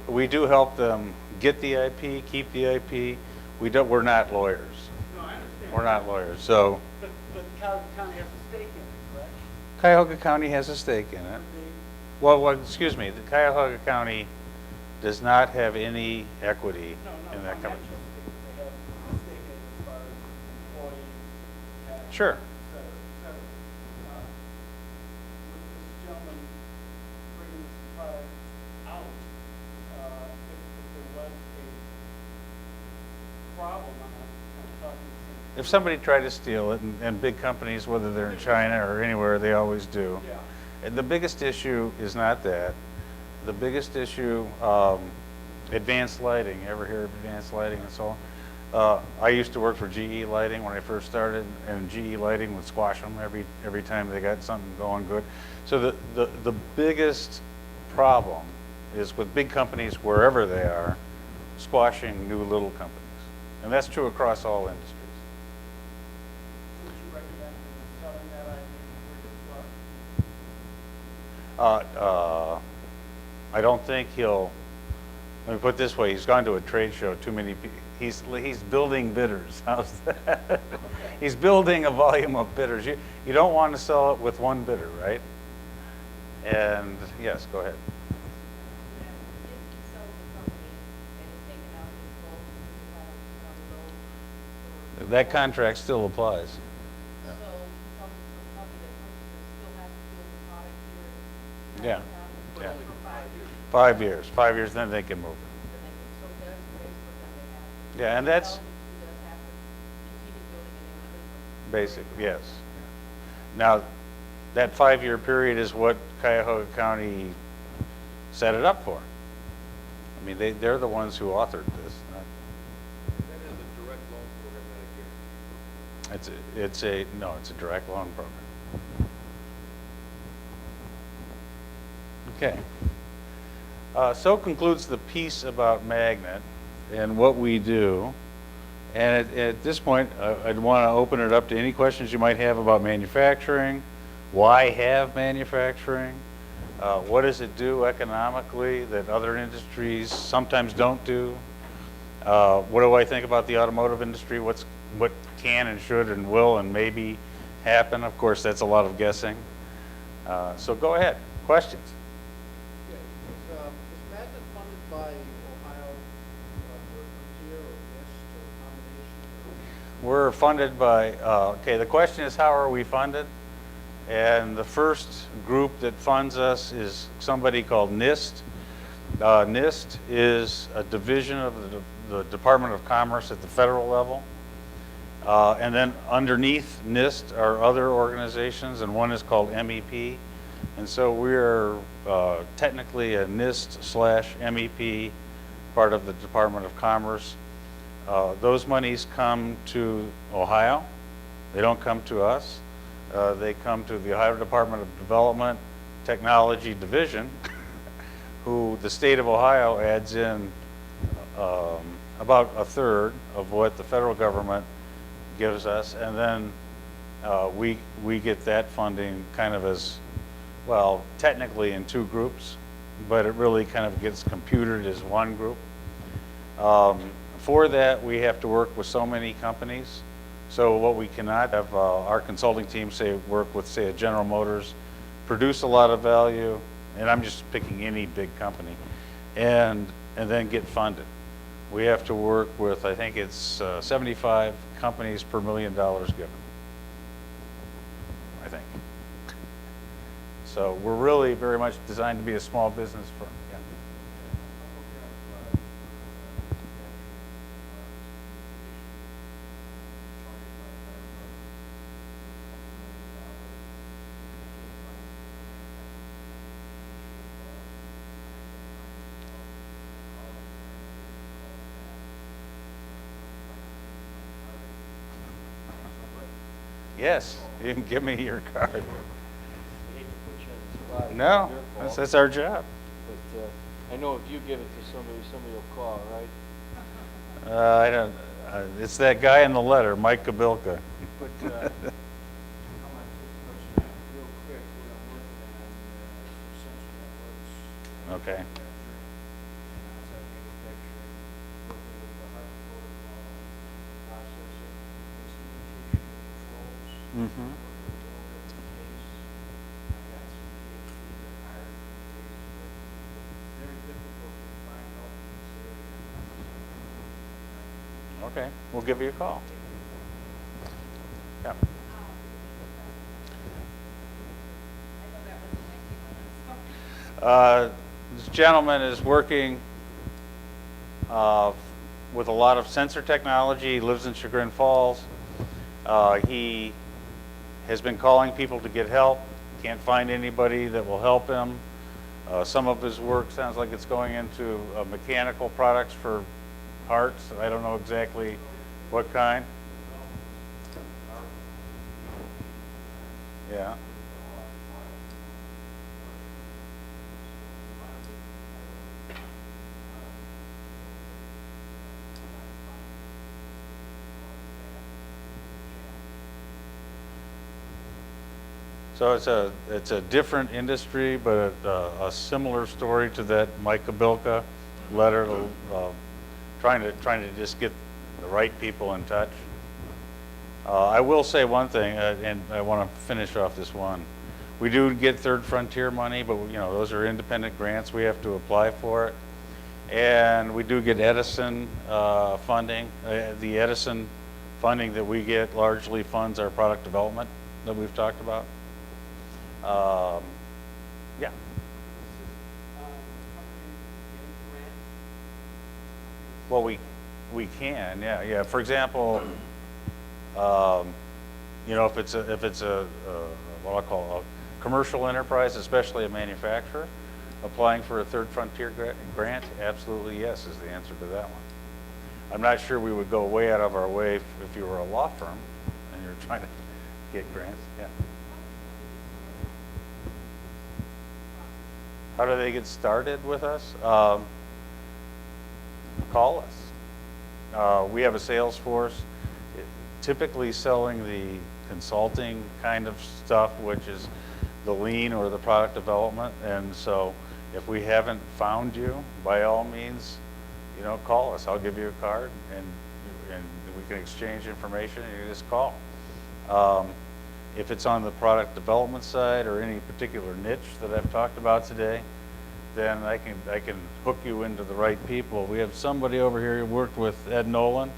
we do help them get the IP, keep the IP. We're not lawyers. No, I understand. We're not lawyers. So But Cuyahoga County has a stake in it, correct? Cuyahoga County has a stake in it. Well, excuse me, the Cuyahoga County does not have any equity in that company. They have a stake in it as far as employees, tax, Sure. et cetera, et cetera. With this gentleman bringing this product out, if there was a problem, I'm talking to If somebody tried to steal it, and big companies, whether they're in China or anywhere, they always do. yeah. And the biggest issue is not that. The biggest issue, advanced lighting. You ever hear of advanced lighting and so on? I used to work for GE Lighting when I first started, and GE Lighting would squash them every time they got something going good. So the biggest problem is with big companies, wherever they are, squashing new little companies. And that's true across all industries. Would you recommend selling that idea as well? I don't think he'll, let me put it this way, he's gone to a trade show too many people. He's building bidders. How's that? He's building a volume of bidders. You don't want to sell it with one bidder, right? And yes, go ahead. that contract still applies. So you tell me the company that purchases still has to build the product here in Yeah. Cuyahoga Yeah. for 5 years. 5 years, 5 years, then they can move it. Then they can, so that's basically then they have. Yeah, and that's Development does have to continue building it in under. basic, yes. Now, that 5-year period is what Cuyahoga County set it up for. I mean, they're the ones who authored this. That is a direct loan program, not a guarantee program. It's a direct loan program. Okay. So concludes the piece about Magnet and what we do. And at this point, I'd want to open it up to any questions you might have about manufacturing. Why have manufacturing? What does it do economically that other industries sometimes don't do? What do I think about the automotive industry? What can and should and will and maybe happen? Of course, that's a lot of guessing. So go ahead. Questions? Is Magnet funded by Ohio Frontier or NIST or a combination? We're funded by, okay, the question is how are we funded? And the first group that funds us is somebody called NIST. NIST is a division of the Department of Commerce at the federal level. And then underneath NIST are other organizations, and one is called MEP. And so we're technically a NIST/MEP, part of the Department of Commerce. Those monies come to Ohio. They don't come to us. They come to the Ohio Department of Development Technology Division, who the state of Ohio adds in about a third of what the federal government gives us, and then we get that funding kind of as, well, technically in two groups, but it really kind of gets computed as one group. For that, we have to work with so many companies. So what we cannot have our consulting team work with, say, a General Motors, produce a lot of value, and I'm just picking any big company, and then get funded. We have to work with, I think it's 75 companies per $1 million given, I think. So we're really very much designed to be a small business firm. Yeah. Yes, you can give me your card. I hate to put you on the spot. No, It's your fault. that's our job. But I know if you give it to somebody will call, right? I don't, it's that guy in the letter, Mike Kabilka. But I might put question real quick, what I'm working on, sensor networks. Okay. Outside manufacturing, working with the HARP protocol, processing, instrumentation controls. Mm-hmm. Working with all of the case. I got some PhDs that hired from the case, but very difficult to find help in this area. Okay, we'll give you a call. Yeah. This gentleman is working with a lot of sensor technology. He lives in Chagrin Falls. He has been calling people to get help. Can't find anybody that will help him. Some of his work sounds like it's going into mechanical products for parts. I don't know exactly what kind. Yeah. So it's a different industry, but a similar story to that Mike Kabilka letter, trying to just get the right people in touch. I will say one thing, and I want to finish off this one. We do get Third Frontier money, but those are independent grants. We have to apply for it, and we do get Edison funding. The Edison funding that we get largely funds our product development that we've talked about. Yeah. Well, we can, yeah. For example, you know, if it's a what I call a commercial enterprise, especially a manufacturer, applying for a third frontier grant, absolutely yes is the answer to that one. I'm not sure we would go way out of our way if you were a law firm and you're trying to get grants. Yeah. How do they get started with us? Call us. We have a sales force, typically selling the consulting kind of stuff, which is the lean or the product development. And so if we haven't found you, by all means, you know, call us. I'll give you a card and we can exchange information and you just call. If it's on the product development side or any particular niche that I've talked about today, then I can hook you into the right people. We have somebody over here who worked with Ed Nolan,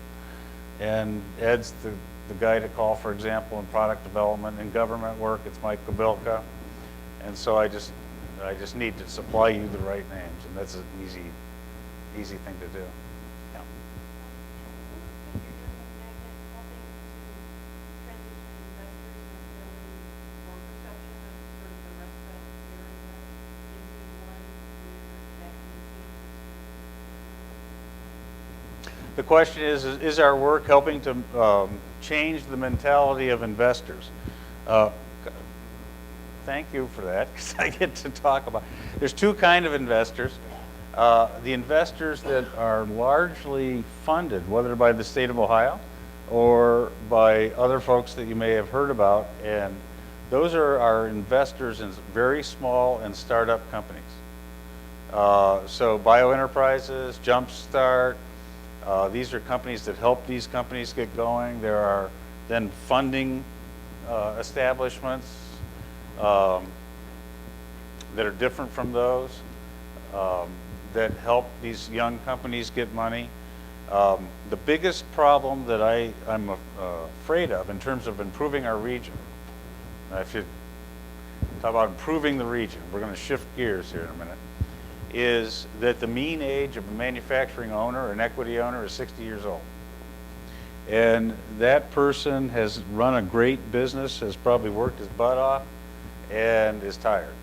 and Ed's the guy to call, for example, in product development and government work. It's Mike Kabilka. And so I just need to supply you the right names, and that's an easy thing to do. Yeah. The question is our work helping to change the mentality of investors? Thank you for that, because I get to talk about. There's two kinds of investors. The investors that are largely funded, whether by the state of Ohio or by other folks that you may have heard about, and those are our investors in very small and startup companies. So BioEnterprises, Jumpstart, these are companies that help these companies get going. There are then funding establishments that are different from those that help these young companies get money. The biggest problem that I'm afraid of in terms of improving our region, I should talk about improving the region, we're going to shift gears here in a minute, is that the mean age of a manufacturing owner, an equity owner, is 60 years old. And that person has run a great business, has probably worked his butt off, and is tired.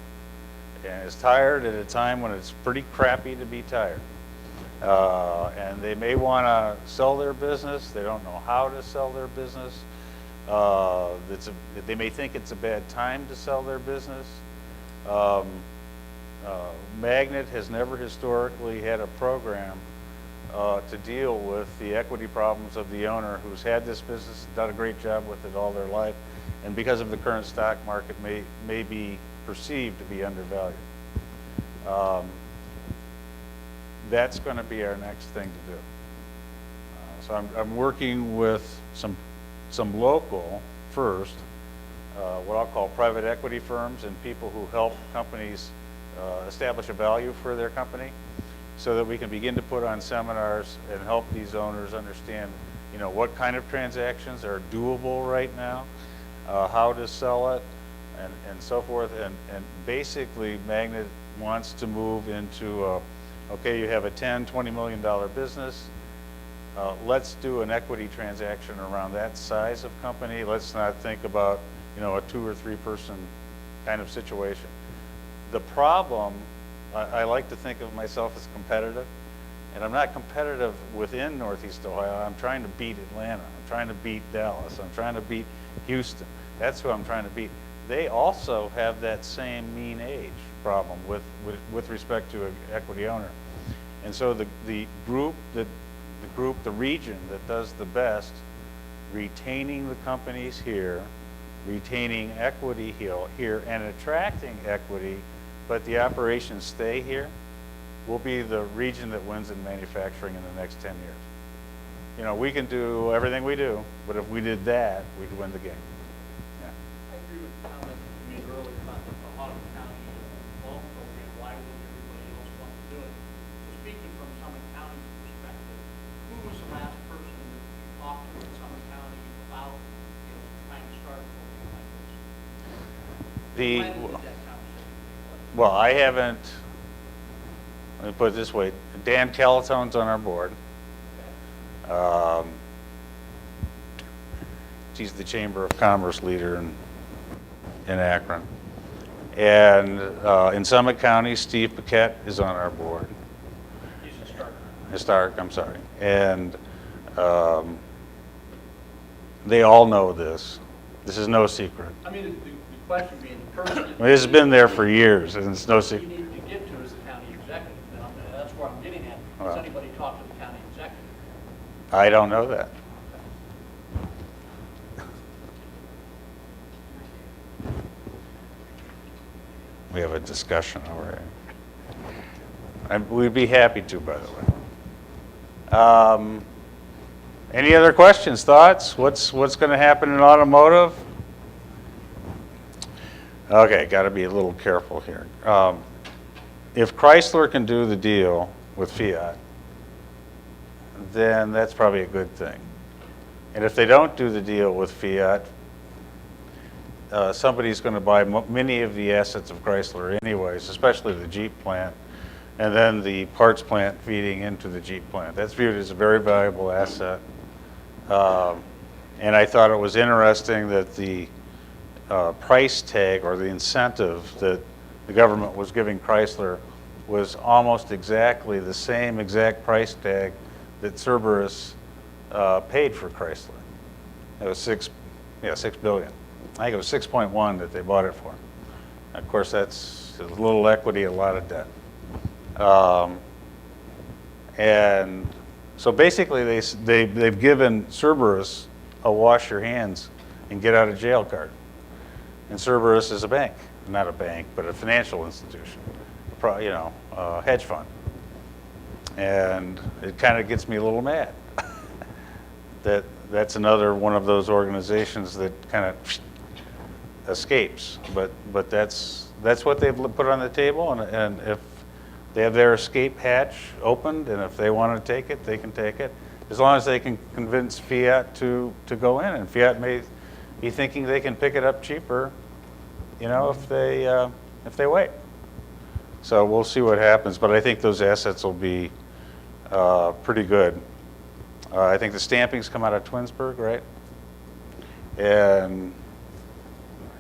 And is tired at a time when it's pretty crappy to be tired. And they may want to sell their business. They don't know how to sell their business. They may think it's a bad time to sell their business. Magnet has never historically had a program to deal with the equity problems of the owner who's had this business, done a great job with it all their life, and because of the current stock market may be perceived to be undervalued. That's going to be our next thing to do. So I'm working with some local first, what I'll call private equity firms and people who help companies establish a value for their company, so that we can begin to put on seminars and help these owners understand, you know, what kind of transactions are doable right now, how to sell it, and so forth. And basically, Magnet wants to move into, okay, you have a $10, $20 million business. Let's do an equity transaction around that size of company. Let's not think about, you know, a 2 or 3 person kind of situation. The problem, I like to think of myself as competitive, and I'm not competitive within Northeast Ohio. I'm trying to beat Atlanta. I'm trying to beat Dallas. I'm trying to beat Houston. That's who I'm trying to beat. They also have that same mean age problem with respect to an equity owner. And so the region that does the best, retaining the companies here, retaining equity here, and attracting equity, but the operations stay here, will be the region that wins in manufacturing in the next 10 years. You know, we can do everything we do, but if we did that, we'd win the game. Yeah. I agree with the comment you made earlier about the Cuyahoga County loan program. Why would everybody else want to do it? So speaking from Summit County's perspective, who was the last person that you talked to in Summit County The, When did that conversation take well, I haven't, let me put it this way, Dan Calatone's on our board. He's the Chamber of Commerce leader in Akron. And in Summit County, Steve Paquette is on our board. place? You should start. Historic, I'm sorry. And they all know this. This is no secret. I mean, the question being, the person. I mean, this has been there for years, and it's no You secret. need to get to is the county executive, and that's where I'm getting at. Has Well. anybody talked to the county executive? I don't know that. We have a discussion over here. We'd be happy to, by the way. Any other questions, thoughts? What's going to happen in automotive? Okay, got to be a little careful here. If Chrysler can do the deal with Fiat, then that's probably a good thing. And if they don't do the deal with Fiat, somebody's going to buy many of the assets of Chrysler anyways, especially the Jeep plant, and then the parts plant feeding into the Jeep plant. That's viewed as a very valuable asset. And I thought it was interesting that the price tag or the incentive that the government was giving Chrysler was almost exactly the same exact price tag that Cerberus paid for Chrysler. It was $6 billion. I think it was 6.1 that they bought it for. Of course, that's a little equity, a lot of debt. And so basically, they've given Cerberus a wash your hands and get out of jail card. And Cerberus is a bank, not a bank, but a financial institution, a hedge fund. And it kind of gets me a little mad that's another one of those organizations that kind of escapes. But that's what they've put on the table, and if they have their escape hatch opened, and if they want to take it, they can take it, as long as they can convince Fiat to go in. And Fiat may be thinking they can pick it up cheaper, if they wait. So we'll see what happens, but I think those assets will be pretty good. I think the stampings come out of Twinsburg, right? And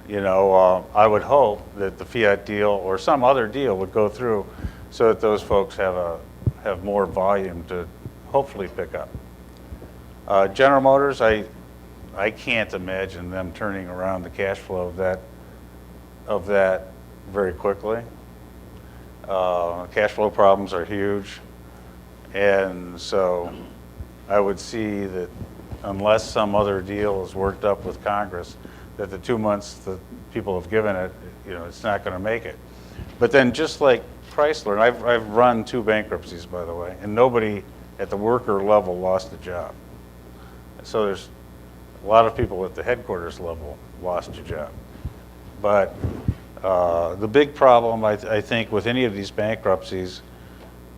I would hope that the Fiat deal or some other deal would go through so that those folks have more volume to hopefully pick up. General Motors, I can't imagine them turning around the cash flow of that very quickly. Cash flow problems are huge, and so I would see that unless some other deal is worked up with Congress, that the 2 months that people have given it, it's not going to make it. But then just like Chrysler, and I've run 2 bankruptcies, by the way, and nobody at the worker level lost a job. So there's a lot of people at the headquarters level lost a job. But the big problem, I think, with any of these bankruptcies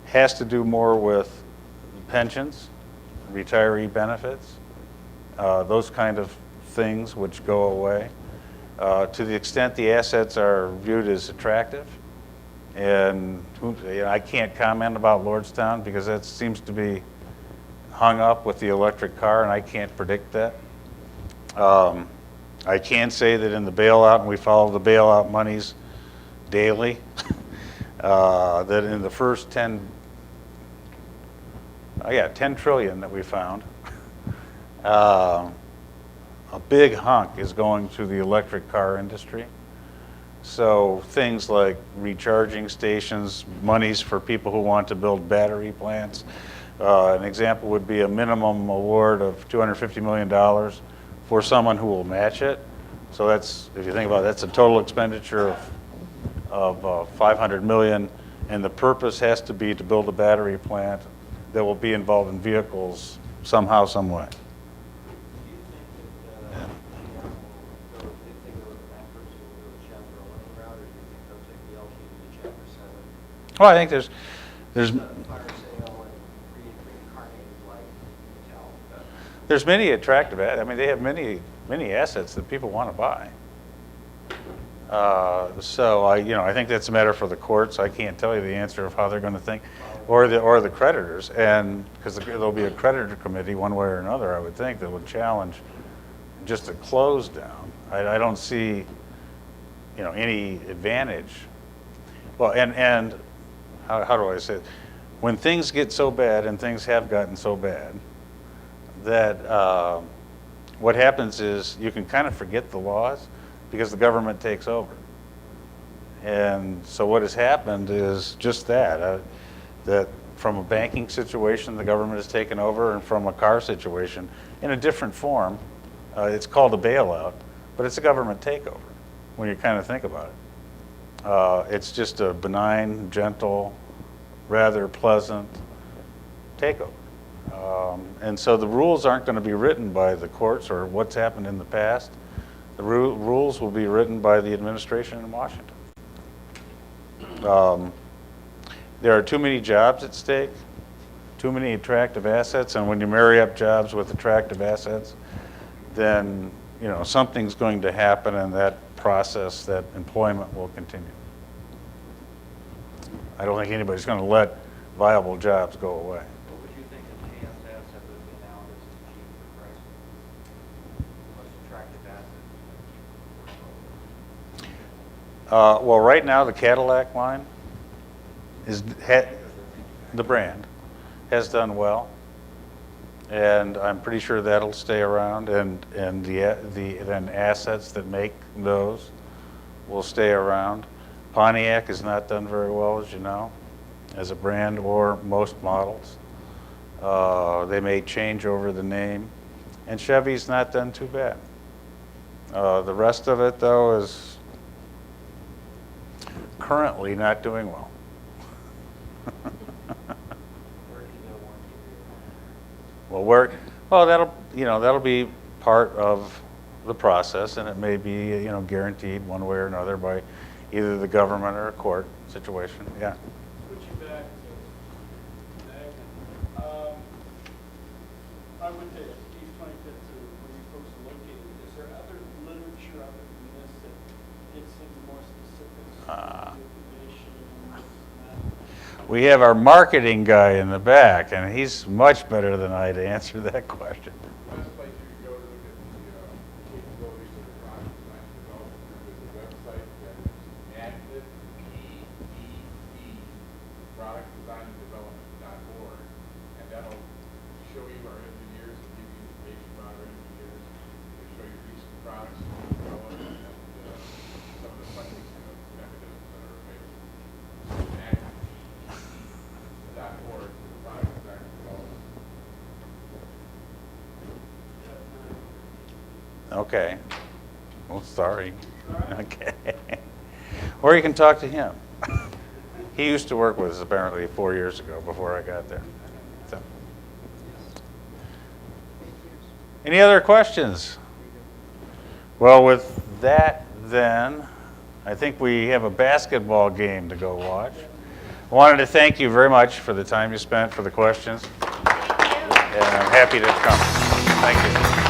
has to do more with pensions, retiree benefits, those kind of things which go away. To the extent the assets are viewed as attractive, and I can't comment about Lordstown because that seems to be hung up with the electric car, and I can't predict that. I can say that in the bailout, and we follow the bailout monies daily, that in the first 10 trillion that we found, a big hunk is going to the electric car industry. So things like recharging stations, monies for people who want to build battery plants. An example would be a minimum award of $250 million for someone who will match it. So that's, if you think about it, that's a total expenditure of $500 million, and the purpose has to be to build a battery plant that will be involved in vehicles somehow, some way. Well, I think there's there's many attractive. I mean, they have many assets that people want to buy. So I think that's a matter for the courts. I can't tell you the answer of how they're going to think, or the creditors, and because there'll be a creditor committee one way or another, I would think, that would challenge just a close down. I don't see, any advantage. Well, and how do I say it? When things get so bad, and things have gotten so bad, that what happens is you can kind of forget the laws because the government takes over. And so what has happened is just that from a banking situation, the government has taken over, and from a car situation, in a different form, it's called a bailout, but it's a government takeover when you kind of think about it. It's just a benign, gentle, rather pleasant takeover. And so the rules aren't going to be written by the courts or what's happened in the past. The rules will be written by the administration in Washington. There are too many jobs at stake, too many attractive assets, and when you marry up jobs with attractive assets, then something's going to happen, and that process, that employment will continue. I don't think anybody's going to let viable jobs go away. What would you think of GM's asset would be now as cheap for price? Most attractive asset? Well, right now, the Cadillac line the brand has done well, and I'm pretty sure that'll stay around, and then assets that make those will stay around. Pontiac has not done very well, as you know, as a brand, or most models. They may change over the name, and Chevy's not done too bad. The rest of it, though, is currently not doing well. Well, that'll be part of the process, and it may be guaranteed one way or another by either the government or a court situation. Yeah. Switching back to Magna, I went to East 25th to where you folks are located. Is there other literature other than this that gets into more specifics? Information and this and that? We have our marketing guy in the back, and he's much better than I to answer that question. Best place you can go to look at the capabilities of the product design and development group is the website that is advocacy.org, and that'll show you our engineers and give you information about our engineers. It'll show you recent products that we developed and some of the funding mechanisms that are available. Advocacy.org for the product design and development. Okay. Well, sorry. Okay. Or you can talk to him. He used to work with us apparently 4 years ago before I got there. So. Any other questions? Well, with that, then, I think we have a basketball game to go watch. I wanted to thank you very much for the time you spent, for the questions. And I'm happy to come. Thank you.